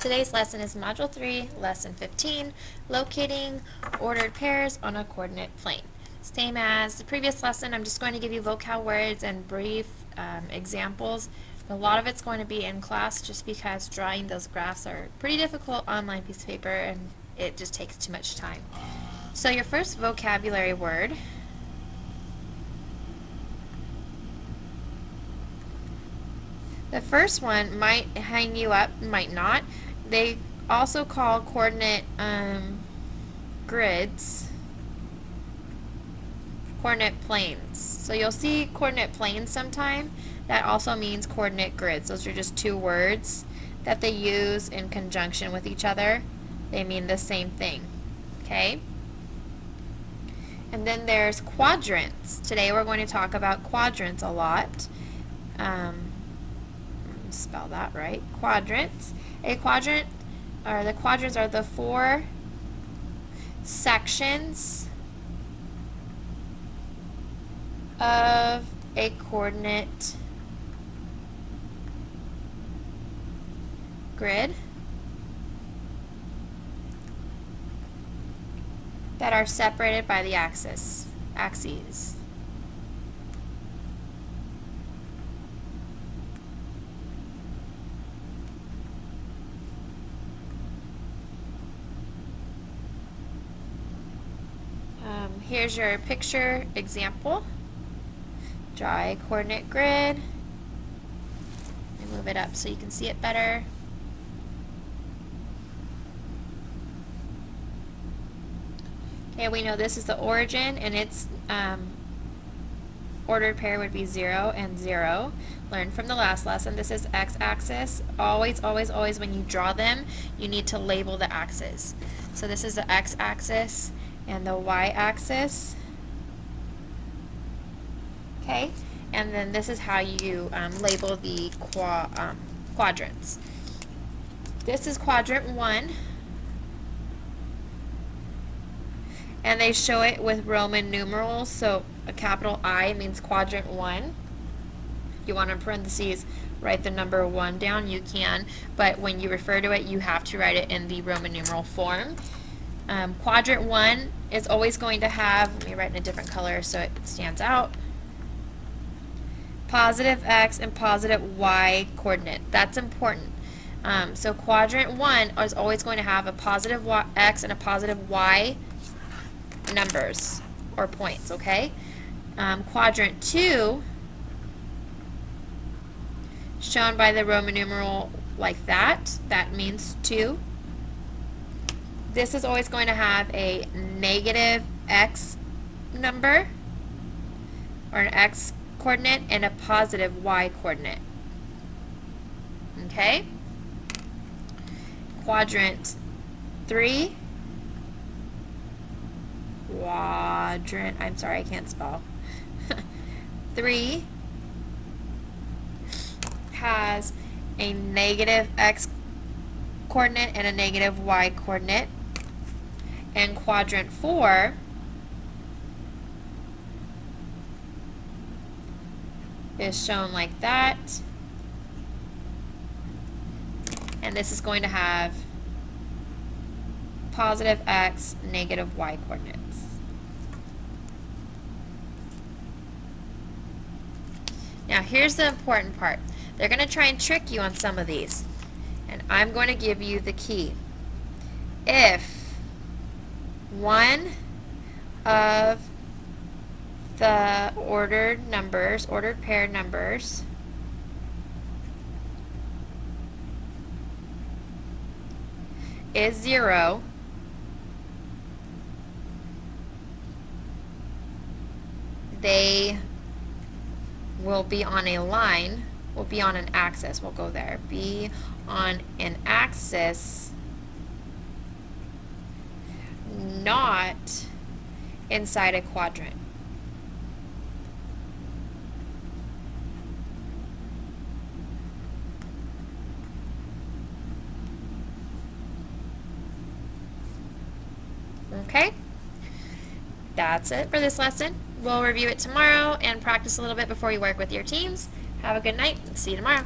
Today's lesson is Module 3, Lesson 15, Locating Ordered Pairs on a Coordinate Plane. Same as the previous lesson, I'm just going to give you vocab words and brief examples. A lot of it's going to be in class just because drawing those graphs are pretty difficult on line piece of paper and it just takes too much time. So your first vocabulary word the first one might hang you up, might not. They also call coordinate grids coordinate planes. So you'll see coordinate planes sometime. That also means coordinate grids. Those are just two words that they use in conjunction with each other. They mean the same thing. Okay? And then there's quadrants. Today we're going to talk about quadrants a lot. Spell that right. Quadrants. A quadrant, or the quadrants are the four sections of a coordinate grid that are separated by the axes. Here's your picture example. Draw a coordinate grid. And move it up so you can see it better. Okay, we know this is the origin, and its ordered pair would be 0 and 0. Learned from the last lesson. This is x-axis. Always, always, always when you draw them, you need to label the axes. So this is the x-axis and the y-axis. Okay, and then this is how you label the quadrants. This is quadrant 1, and they show it with Roman numerals, so a capital I means quadrant 1. If you want in parentheses write the number 1 down, you can, but when you refer to it, you have to write it in the Roman numeral form. Quadrant 1 is always going to have, let me write in a different color so it stands out, positive x and positive y coordinate. That's important. So quadrant 1 is always going to have a positive x and a positive y numbers or points, okay? Quadrant 2, shown by the Roman numeral like that, that means 2. This is always going to have a negative x number or an x coordinate and a positive y coordinate. Okay? Quadrant 3. I'm sorry, I can't spell. 3 has a negative x coordinate and a negative y coordinate. And quadrant 4 is shown like that. And this is going to have positive x, negative y coordinates. Now here's the important part. They're going to try and trick you on some of these. And I'm going to give you the key. If one of the ordered pair numbers is 0, they will be on a line, will be on an axis, we'll go there, be on an axis, not inside a quadrant. Okay? That's it for this lesson. We'll review it tomorrow and practice a little bit before you work with your teams. Have a good night and see you tomorrow.